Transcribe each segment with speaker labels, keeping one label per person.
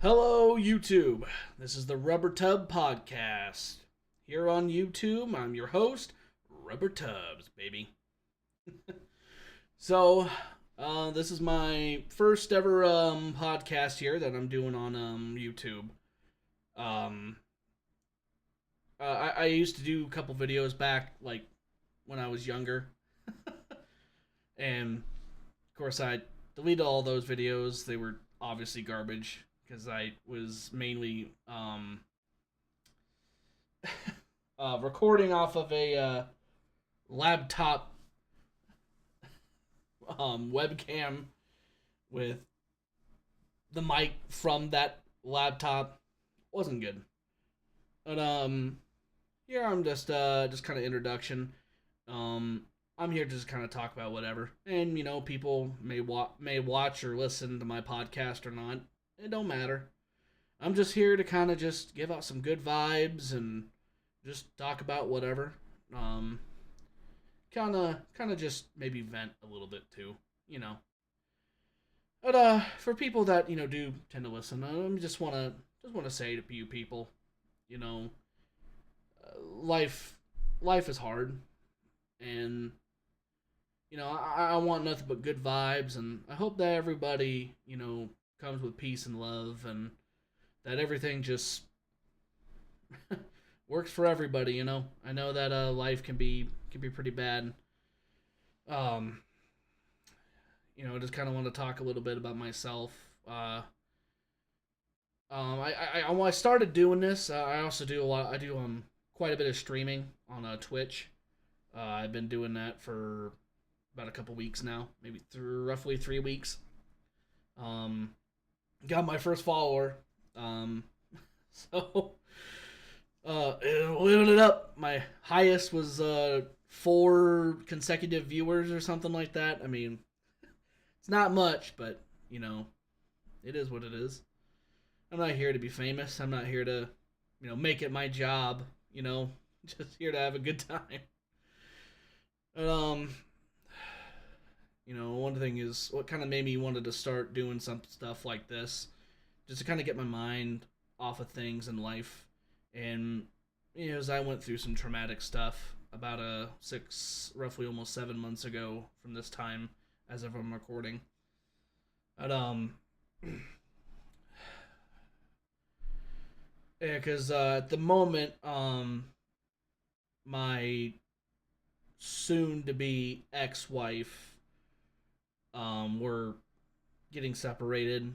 Speaker 1: Hello, YouTube. This is the Rubbertubz podcast. Here on YouTube, I'm your host, Rubbertubz, baby. So, this is my first ever podcast here that I'm doing on YouTube. Um, I used to do a couple videos back, like when I was younger, and of course I deleted all those videos. They were obviously garbage because I was mainly recording off of a laptop webcam with the mic from that laptop. Wasn't good. But here I'm just kind of introduction. Um, I'm here to just kind of talk about whatever, and people may watch or listen to my podcast or not. It don't matter. I'm just here to kind of just give out some good vibes and just talk about whatever. Um, kind of just maybe vent a little bit too, you know. But for people that do tend to listen, I just wanna say to you people, you know, life life is hard, and I want nothing but good vibes, and I hope that everybody comes with peace and love, and that everything just works for everybody. I know that life can be pretty bad. Um, I just kind of want to talk a little bit about myself. When I started doing this, I also do a lot. I do quite a bit of streaming on Twitch. I've been doing that for about a couple weeks now, maybe roughly 3 weeks. Um, got my first follower. So living it up. My highest was 4 consecutive viewers or something like that. I mean, it's not much, but it is what it is. I'm not here to be famous. I'm not here to make it my job. Just here to have a good time. But one thing is what kind of made me wanted to start doing some stuff like this, just to kind of get my mind off of things in life. And as I went through some traumatic stuff about roughly almost 7 months ago from this time, as of I'm recording. But yeah, because at the moment, my soon-to-be ex-wife, we're getting separated.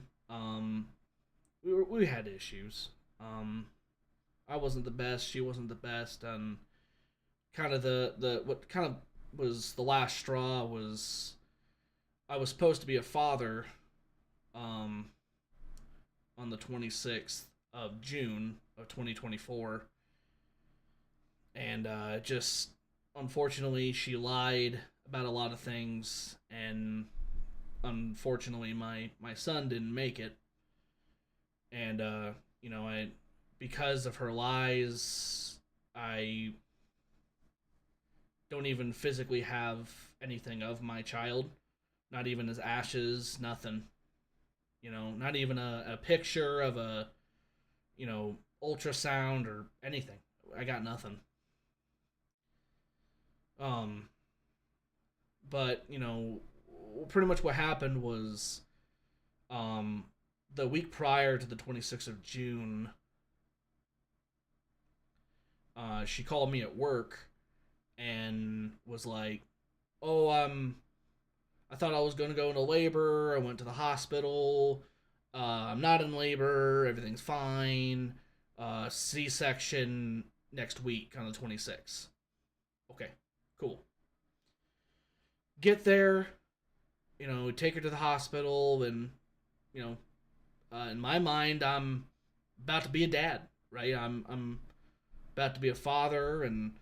Speaker 1: We had issues. I wasn't the best. She wasn't the best, and kind of the what kind of was the last straw was I was supposed to be a father, um, on the 26th of June of 2024, and just unfortunately she lied about a lot of things, and unfortunately my son didn't make it, and I because of her lies I don't even physically have anything of my child, not even his ashes, nothing. Not even a picture of a ultrasound or anything. I got nothing. Um, but pretty much what happened was, um, the week prior to the 26th of June, she called me at work and was like, "Oh, I thought I was gonna go into labor. I went to the hospital. I'm not in labor. Everything's fine. C-section next week on the 26th." Okay, cool. Get there, take her to the hospital, and you know, in my mind, I'm about to be a dad, right? I'm about to be a father, and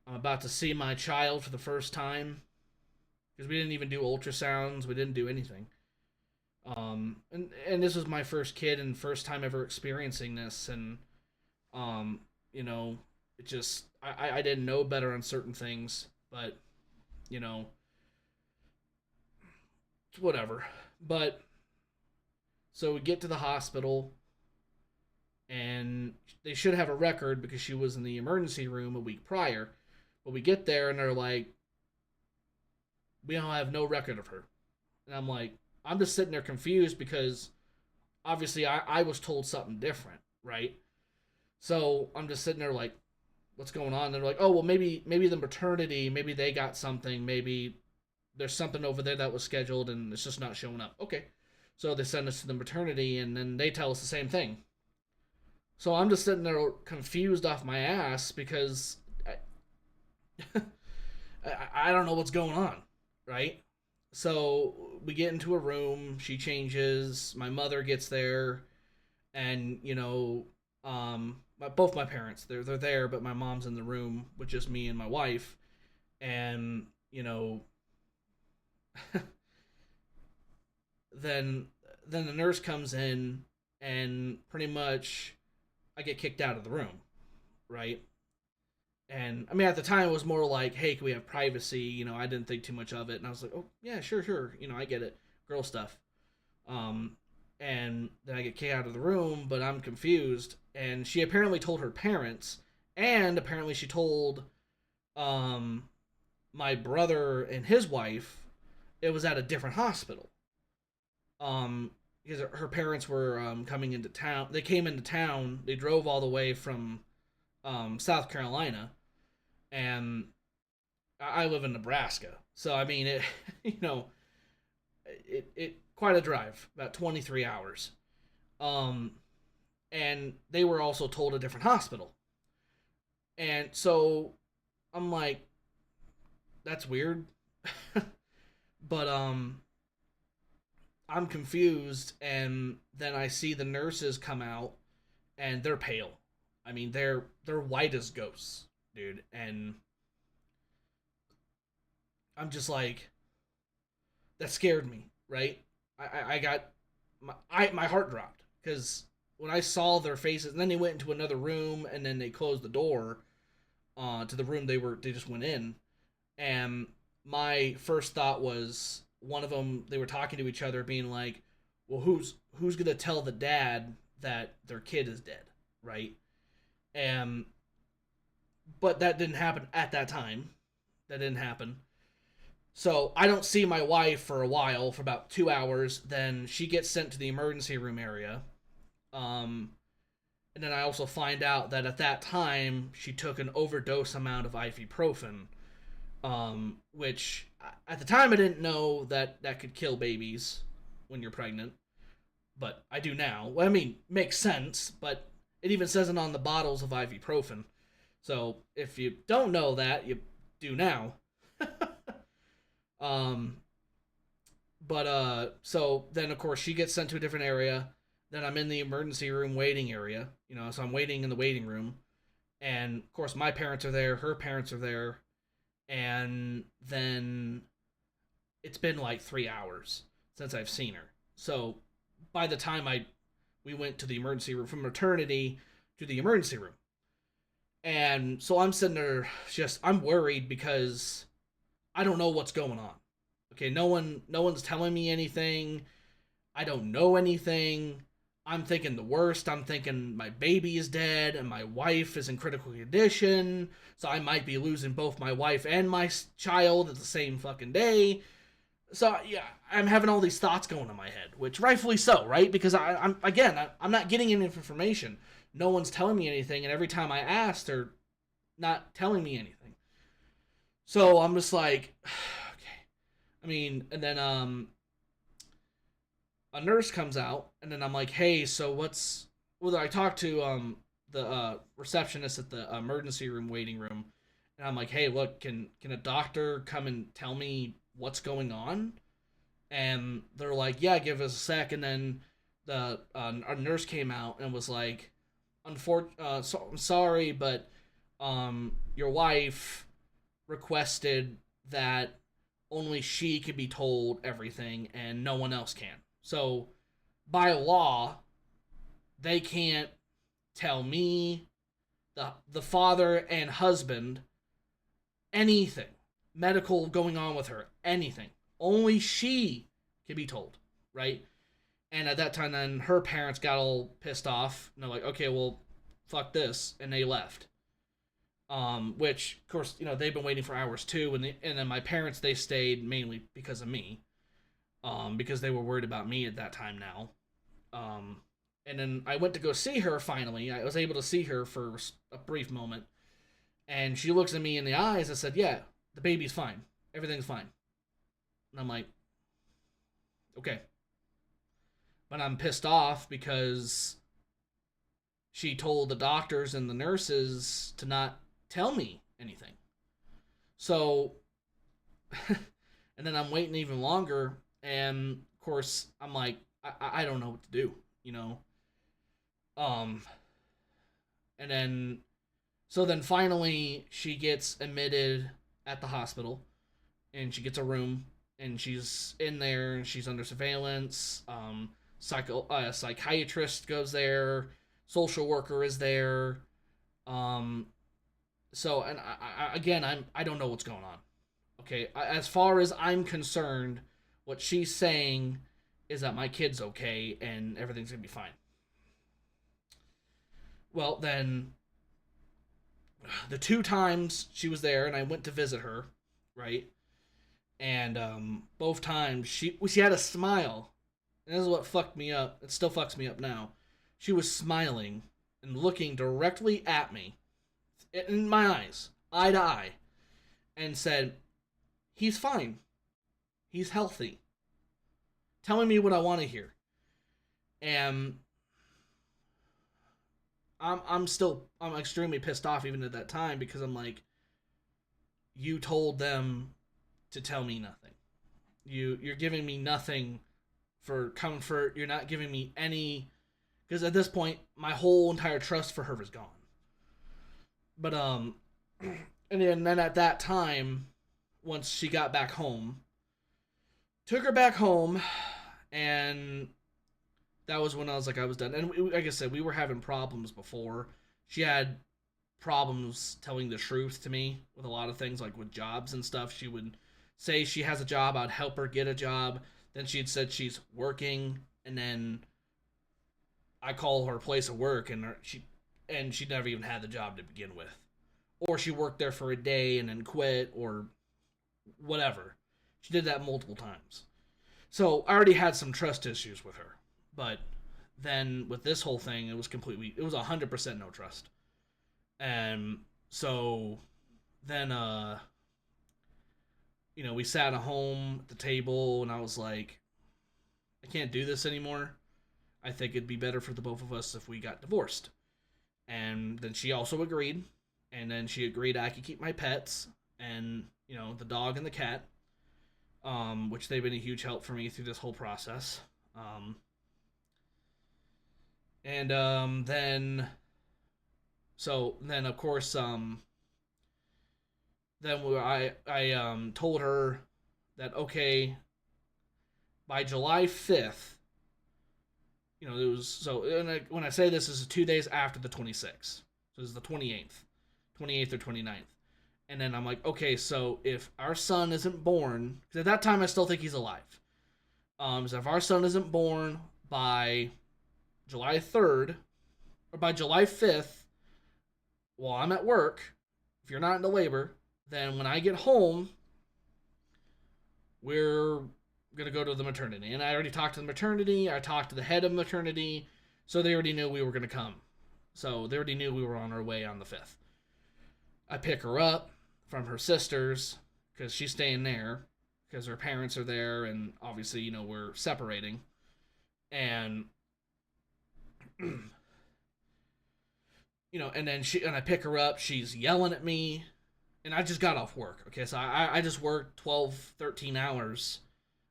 Speaker 1: I'm about to see my child for the first time because we didn't even do ultrasounds. We didn't do anything. And this was my first kid and first time ever experiencing this, and um, it just I didn't know better on certain things, but you know, whatever. But so we get to the hospital. and they should have a record because she was in the emergency room a week prior. But we get there and they're like, we don't have no record of her. And I'm like, I'm just sitting there confused because obviously I was told something different, right? So I'm just sitting there like, what's going on? And they're like, oh well, maybe the maternity, maybe they got something, maybe there's something over there that was scheduled and it's just not showing up. Okay, so they send us to the maternity and then they tell us the same thing. So I'm just sitting there confused off my ass because I don't know what's going on, right? So we get into a room, she changes, my mother gets there, and both my parents they're there, but my mom's in the room with just me and my wife, and then then the nurse comes in, and pretty much I get kicked out of the room, right? And I mean, at the time, it was more like, hey, can we have privacy? I didn't think too much of it, and I was like, oh yeah, sure, sure. I get it, girl stuff. Um, and then I get kicked out of the room, but I'm confused. And she apparently told her parents, and apparently she told um my brother and his wife it was at a different hospital. Um, because her parents were coming into town. They came into town. They drove all the way from South Carolina, and I live in Nebraska. So I mean, it you know it quite a drive, about 23 hours. Um, and they were also told a different hospital, and so I'm like, that's weird, but I'm confused, and then I see the nurses come out, and they're pale. I mean, they're white as ghosts, dude, and I'm just like, that scared me, right? I got my heart dropped because when I saw their faces, and then they went into another room, and then they closed the door to the room they just went in, and my first thought was one of them, they were talking to each other, being like, well, who's gonna tell the dad that their kid is dead, right? And but that didn't happen at that time. That didn't happen. So I don't see my wife for a while, for about 2 hours. Then she gets sent to the emergency room area. Um, and then I also find out that at that time she took an overdose amount of ibuprofen, which at the time I didn't know that that could kill babies when you're pregnant, but I do now. Well, I mean, makes sense, but it even says it on the bottles of ibuprofen. So if you don't know that, you do now. um, so then of course she gets sent to a different area. Then I'm in the emergency room waiting area. So I'm waiting in the waiting room, and of course my parents are there, her parents are there, and then it's been like 3 hours since I've seen her. So by the time we went to the emergency room, from maternity to the emergency room, and so I'm sitting there, just I'm worried because I don't know what's going on. Okay, no one's telling me anything. I don't know anything. I'm thinking the worst. I'm thinking my baby is dead and my wife is in critical condition. So I might be losing both my wife and my child at the same fucking day. So yeah, I'm having all these thoughts going in my head, which rightfully so, right? Because I'm not getting any information. No one's telling me anything, and every time I ask, they're not telling me anything. So I'm just like, okay. I mean, and then a nurse comes out, and then I'm like, hey, so what's? Well, I talked to the receptionist at the emergency room waiting room, and I'm like, hey, look, can a doctor come and tell me what's going on? And they're like, yeah, give us a sec. And then a nurse came out and was like, I'm sorry, but your wife requested that only she could be told everything and no one else can. So by law, they can't tell me, the father and husband, anything medical going on with her, anything. Only she can be told, right? And at that time, then her parents got all pissed off. And they're like, okay, well, fuck this. And they left. Which, of course, they've been waiting for hours too. And then my parents, they stayed mainly because of me. Because they were worried about me at that time now. And then I went to go see her finally. I was able to see her for a brief moment. And she looks at me in the eyes and said, yeah, the baby's fine. Everything's fine. And I'm like, okay. But I'm pissed off because she told the doctors and the nurses to not tell me anything. So, and then I'm waiting even longer. And of course, I'm like, I don't know what to do, And then, so then finally she gets admitted at the hospital and she gets a room and she's in there and she's under surveillance. Psychiatrist goes there, social worker is there. So, and I don't know what's going on. Okay, as far as I'm concerned, what she's saying is that my kid's okay and everything's gonna be fine. Well, then, the 2 times she was there and I went to visit her, right? And both times she had a smile. And this is what fucked me up. It still fucks me up now. She was smiling and looking directly at me in my eyes, eye to eye, and said, he's fine. He's healthy. Telling me what I want to hear. And I'm extremely pissed off even at that time because I'm like, you told them to tell me nothing. You're giving me nothing for comfort. You're not giving me any, because at this point my whole entire trust for her is gone. But and then at that time, once she got back home, took her back home, and that was when I was like, I was done. And like I said, we were having problems before. She had problems telling the truth to me with a lot of things, like with jobs and stuff. She would say she has a job, I'd help her get a job. Then she'd said she's working, and then I call her place of work, and she never even had the job to begin with. Or she worked there for a day and then quit, or whatever. She did that multiple times. So I already had some trust issues with her. But then with this whole thing, it was 100% no trust. And so then, we sat at home at the table, and I was like, I can't do this anymore. I think it'd be better for the both of us if we got divorced. And then she also agreed. And then she agreed I could keep my pets and, the dog and the cat, which they've been a huge help for me through this whole process. Then of course, then I told her that, okay, by July 5th, it was, so when I say this is 2 days after the 26th, so this is the 28th or 29th. And then I'm like, okay, so if our son isn't born, because at that time I still think he's alive. So if our son isn't born by July 3rd, or by July 5th, while I'm at work, if you're not into labor, then when I get home, we're going to go to the maternity. And I already talked to the maternity, I talked to the head of maternity, so they already knew we were going to come. So they already knew we were on our way on the 5th. I pick her up from her sister's, because she's staying there, because her parents are there, and obviously, we're separating. And, and then I pick her up, she's yelling at me, and I just got off work. Okay, so I just worked 12, 13 hours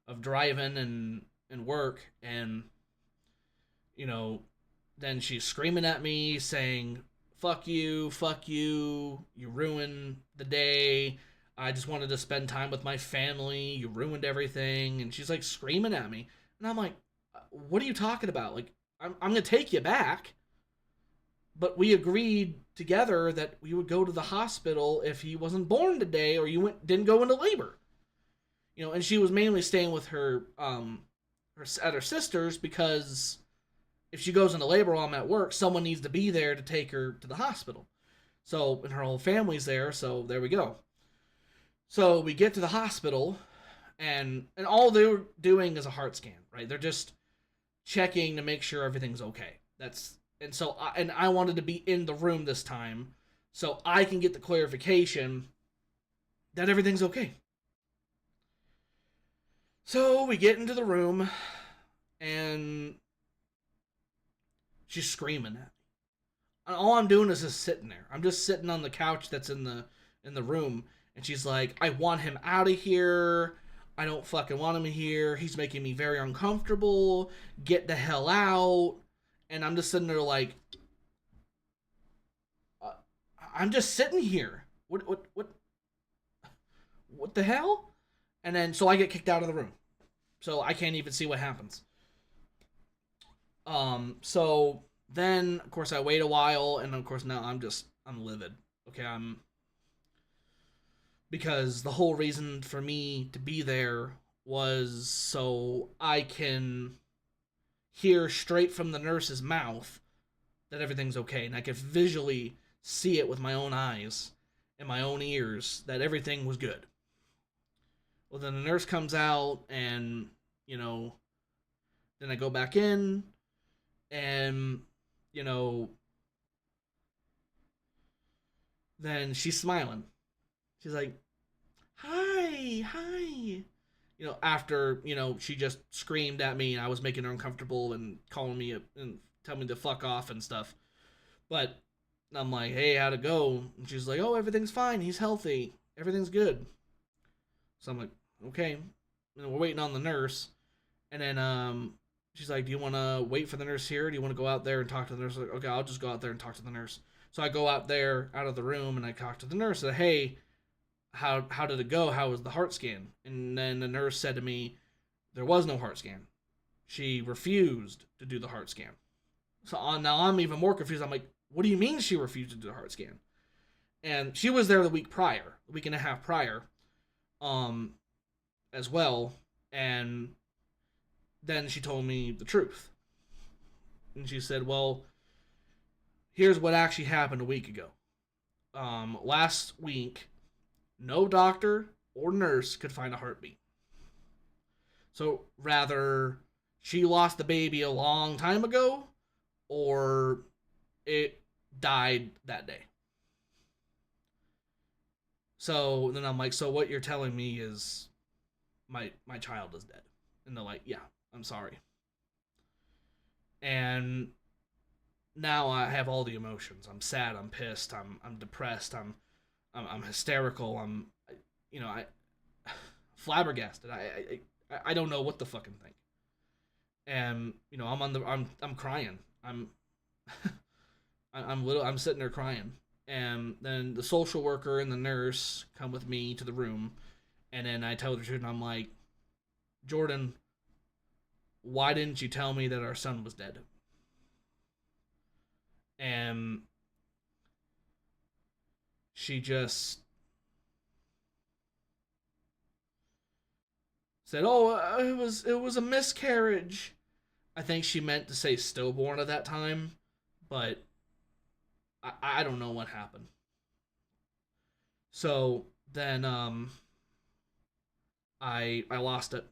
Speaker 1: of driving and work, and, then she's screaming at me, saying, fuck you, you ruined the day, I just wanted to spend time with my family, you ruined everything, and she's like screaming at me, and I'm like, what are you talking about? Like, I'm gonna take you back, but we agreed together that we would go to the hospital if he wasn't born today, or you didn't go into labor, and she was mainly staying with her at her sister's because if she goes into labor while I'm at work, someone needs to be there to take her to the hospital. So, and her whole family's there, so there we go. So we get to the hospital, and all they're doing is a heart scan, right? They're just checking to make sure everything's okay. That's and so I wanted to be in the room this time, so I can get the clarification that everything's okay. So we get into the room, and she's screaming at me. And all I'm doing is just sitting there. I'm just sitting on the couch that's in the room, and she's like, "I want him out of here. I don't fucking want him here. He's making me very uncomfortable. Get the hell out." And I'm just sitting there like, uh, I'm just sitting here. What the hell? And then so I get kicked out of the room, so I can't even see what happens. So then of course I wait a while, and of course now I'm livid. Okay, I'm because the whole reason for me to be there was so I can hear straight from the nurse's mouth that everything's okay, and I could visually see it with my own eyes and my own ears that everything was good. Well, then the nurse comes out, and you know, then I go back in, and you know, then she's smiling. She's like, "Hi, hi." After she just screamed at me, and I was making her uncomfortable and calling me and telling me to fuck off and stuff. But I'm like, "Hey, how'd it go?" And she's like, "Oh, everything's fine. He's healthy. Everything's good." So I'm like, "Okay." And we're waiting on the nurse, and then she's like, "Do you want to wait for the nurse here? Or do you want to go out there and talk to the nurse?" I'm like, "Okay, I'll just go out there and talk to the nurse." So I go out there, out of the room, and I talk to the nurse. And hey, how did it go? How was the heart scan? And then the nurse said to me, there was no heart scan. She refused to do the heart scan. So now I'm even more confused. I'm like, what do you mean she refused to do the heart scan? And she was there the week and a half prior, um, as well. And then she told me the truth. And she said, well, here's what actually happened a week ago. Last week, no doctor or nurse could find a heartbeat. So rather, she lost the baby a long time ago, or it died that day. So then I'm like, so what you're telling me is my child is dead. And they're like, yeah, I'm sorry. And now I have all the emotions. I'm sad, I'm pissed, I'm depressed, I'm hysterical, I flabbergasted. I don't know what to fucking think. And I'm crying. I'm sitting there crying. And then the social worker and the nurse come with me to the room, and then I tell the truth, and I'm like, Jordan, why didn't you tell me that our son was dead? And she just said, "Oh, it was a miscarriage." I think she meant to say stillborn at that time, but I don't know what happened. So then I lost it,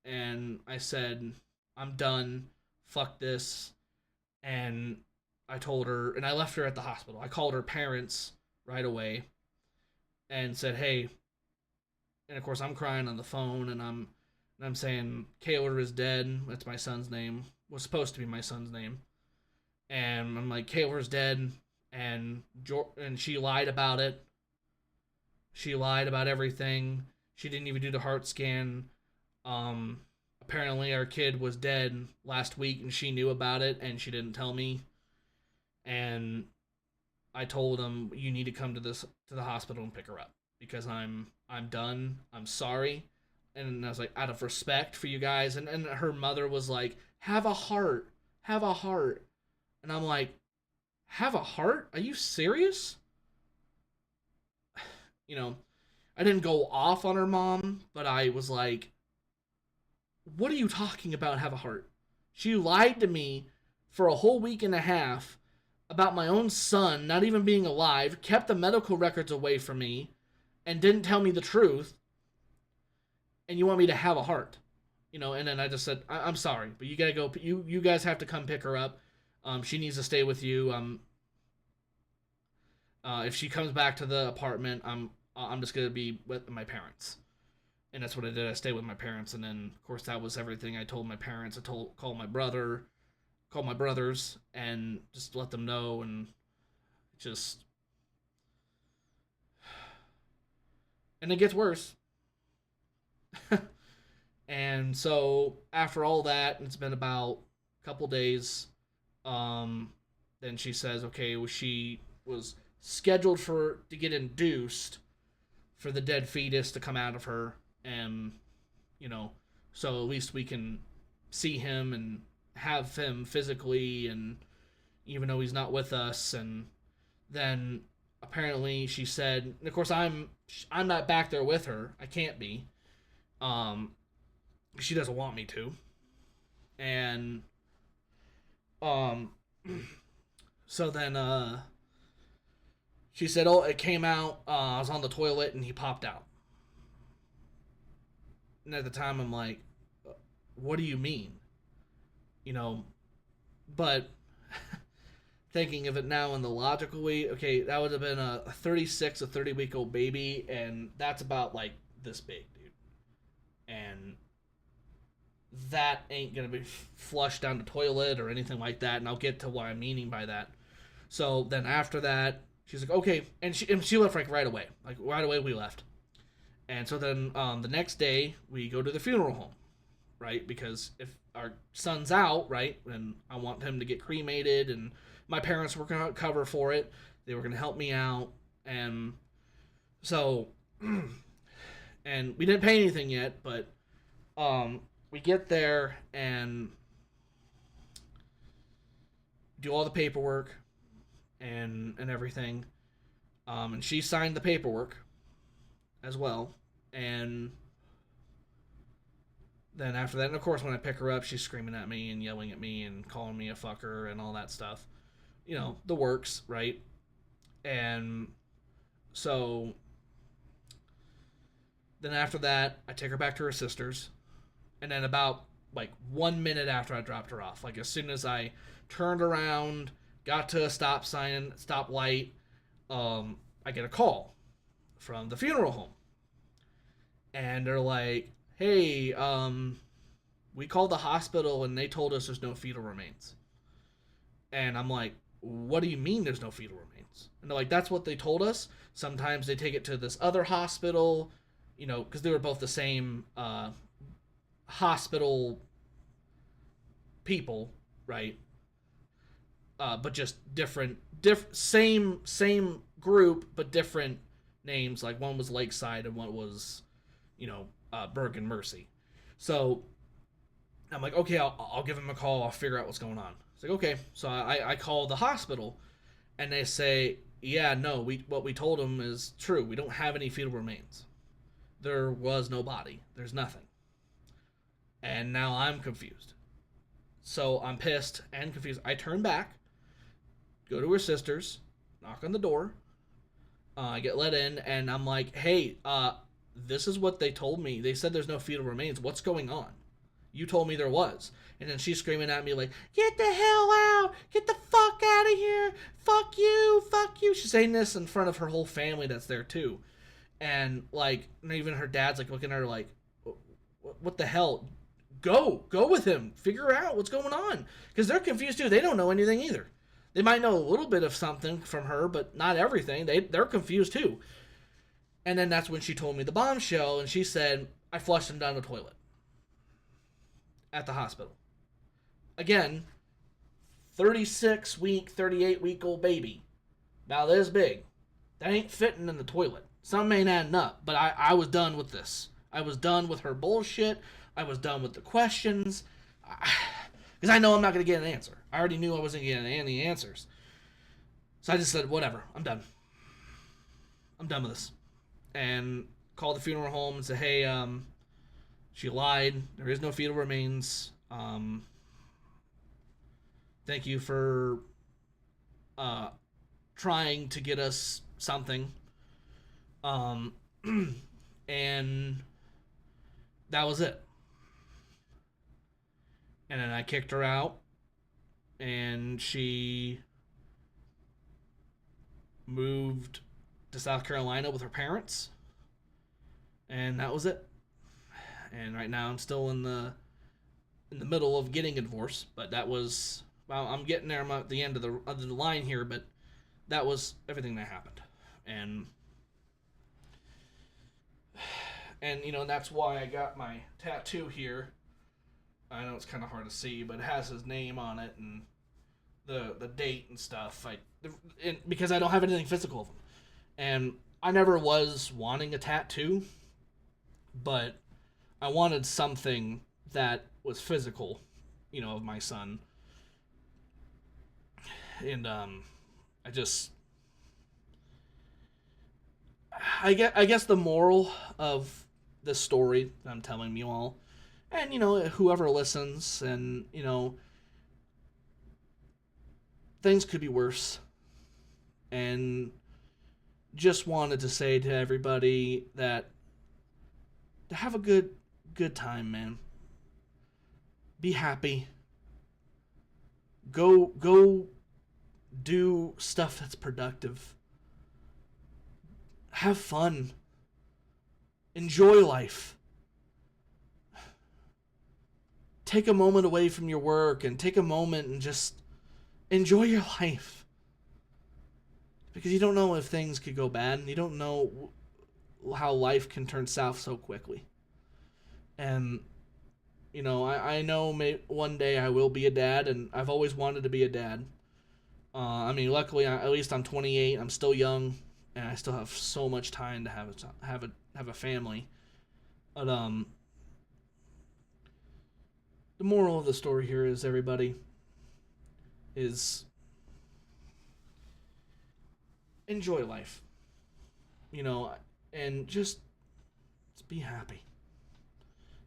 Speaker 1: and I said, "I'm done. Fuck this." And I told her, and I left her at the hospital. I called her parents right away and said, "Hey," and of course I'm crying on the phone, and I'm saying Kaylor is dead. That's my son's name. Was supposed to be my son's name. And I'm like, Kaylor's dead, and she lied about it. She lied about everything. She didn't even do the heart scan. Apparently our kid was dead last week, and she knew about it, and she didn't tell me. And I told him, you need to come to the hospital and pick her up because I'm done. I'm sorry. And I was like, out of respect for you guys. And her mother was like, have a heart. Have a heart. And I'm like, have a heart? Are you serious? I didn't go off on her mom, but I was like, what are you talking about, have a heart? She lied to me for a whole week and a half about my own son not even being alive, kept the medical records away from me, and didn't tell me the truth, and you want me to have a heart. And then I just said, I'm sorry, but you gotta go. You guys have to come pick her up. She needs to stay with you. If she comes back to the apartment, I'm just gonna be with my parents. And that's what I did. I stayed with my parents, and then of course that was everything. I told my parents. Called my brothers, and just let them know, and just, and it gets worse. And so after all that, it's been about a couple days. Then she says, okay, well, she was scheduled to get induced for the dead fetus to come out of her, and so at least we can see him and have him physically, and even though he's not with us. And then apparently she said, and of course I'm not back there with her. I can't be. She doesn't want me to. And so then she said, oh, it came out, I was on the toilet and he popped out. And at the time I'm like, what do you mean? But thinking of it now in the logical way, okay, that would have been a 30-week-old baby, and that's about like this big, dude. And that ain't gonna be flushed down the toilet or anything like that, and I'll get to what I'm meaning by that. So then after that, she's like, okay, and she left right away. Like right away we left. And so then the next day we go to the funeral home, right? Because if our son's out, right, and I want him to get cremated, and my parents were gonna cover for it. They were gonna help me out, and so and we didn't pay anything yet, but we get there and do all the paperwork and everything. And she signed the paperwork as well. And then after that, and of course when I pick her up, she's screaming at me and yelling at me and calling me a fucker and all that stuff. The works, right? And so then after that, I take her back to her sister's. And then about like 1 minute after I dropped her off, like as soon as I turned around, got to a stop light, I get a call from the funeral home. And they're like, hey, we called the hospital and they told us there's no fetal remains. And I'm like, what do you mean there's no fetal remains? And they're like, that's what they told us. Sometimes they take it to this other hospital, because they were both the same hospital people, right? But just different, same group, but different names. Like one was Lakeside and one was, Bergen Mercy. So I'm like, okay, I'll give him a call. I'll figure out what's going on. It's like, okay. So I call the hospital, and they say, yeah, no, what we told them is true. We don't have any fetal remains. There was no body. There's nothing. And now I'm confused. So I'm pissed and confused. I turn back, go to her sister's, knock on the door. I get let in, and I'm like, hey, this is what they told me. They said there's no fetal remains. What's going on? You told me there was. And then she's screaming at me like, get the hell out! Get the fuck out of here! Fuck you! Fuck you! She's saying this in front of her whole family that's there too. And like, even her dad's like looking at her like, what the hell? Go with him. Figure out what's going on. Because they're confused too. They don't know anything either. They might know a little bit of something from her, but not everything. They're confused too. And then that's when she told me the bombshell, and she said, I flushed him down the toilet. At the hospital. Again, 38-week-old baby. About this big. That ain't fitting in the toilet. Something ain't adding up. But I was done with this. I was done with her bullshit. I was done with the questions. Because I know I'm not going to get an answer. I already knew I wasn't getting any answers. So I just said, whatever. I'm done. I'm done with this. And called the funeral home and said, hey, She lied. There is no fetal remains. Thank you for trying to get us something. Um, and that was it. And then I kicked her out, and she moved to South Carolina with her parents, and that was it. And right now I'm still in the middle of getting a divorce, but that was, well, I'm getting there. I'm at the end of the line here, but that was everything that happened. And you know, that's why I got my tattoo here. I know it's kind of hard to see, but it has his name on it and the date and stuff. Because I don't have anything physical of him, and I never was wanting a tattoo, but I wanted something that was physical, you know, of my son. And I guess the moral of this story that I'm telling you all, and you know, whoever listens, and you know, things could be worse. And just wanted to say to everybody that to have a good time, man. Be happy. Go do stuff that's productive. Have fun. Enjoy life. Take a moment away from your work and take a moment and just enjoy your life. Because you don't know if things could go bad, and you don't know how life can turn south so quickly. And, you know, I know one day I will be a dad, and I've always wanted to be a dad. I mean, luckily, at least I'm 28. I'm still young, and I still have so much time to have a family. But the moral of the story here is, everybody, is enjoy life. You know, and just be happy.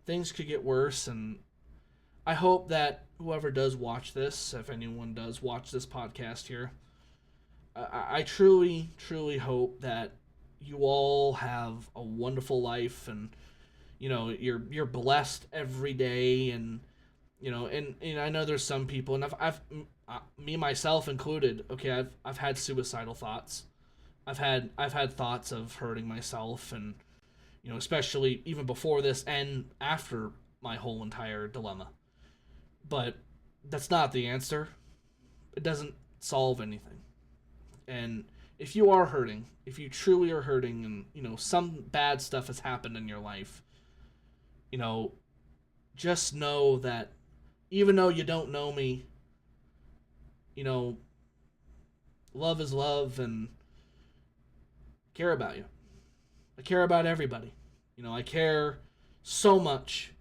Speaker 1: Things could get worse, and I hope that whoever does watch this, if anyone does watch this podcast here, I truly, truly hope that you all have a wonderful life, and you know, you're blessed every day, and you know, and I know there's some people, and I've me myself included. Okay, I've had suicidal thoughts. I've had thoughts of hurting myself, and you know, especially even before this and after my whole entire dilemma. But that's not the answer. It doesn't solve anything. And if you are hurting, if you truly are hurting, and you know, some bad stuff has happened in your life, you know, just know that even though you don't know me, you know, love is love, and I care about you. I care about everybody. You know, I care so much.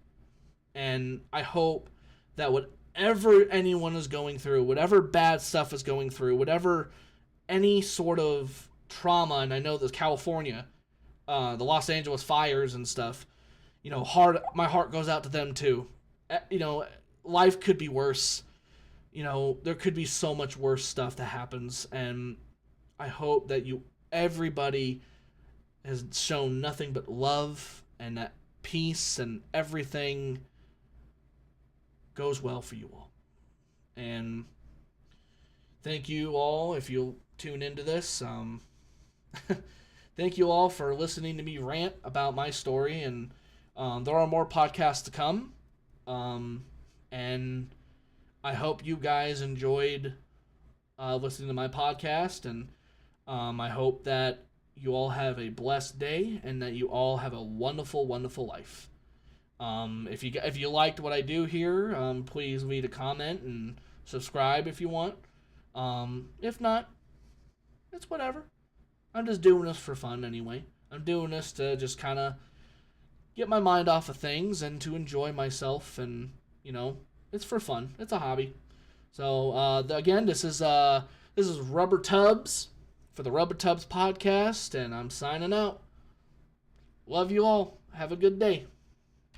Speaker 1: And I hope that whatever anyone is going through, whatever bad stuff is going through, whatever any sort of trauma, and I know that California, the Los Angeles fires and stuff, you know, my heart goes out to them too. You know, life could be worse. You know, there could be so much worse stuff that happens, and I hope that everybody has shown nothing but love, and that peace and everything goes well for you all. And thank you all if you'll tune into this. Thank you all for listening to me rant about my story, and there are more podcasts to come. And I hope you guys enjoyed listening to my podcast, and I hope that you all have a blessed day, and that you all have a wonderful, wonderful life. If you liked what I do here, please leave a comment and subscribe if you want. If not, it's whatever. I'm just doing this for fun anyway. I'm doing this to just kind of get my mind off of things and to enjoy myself, and you know, it's for fun. It's a hobby. So again, this is Rubbertubz for the Rubbertubz podcast, and I'm signing out. Love you all. Have a good day.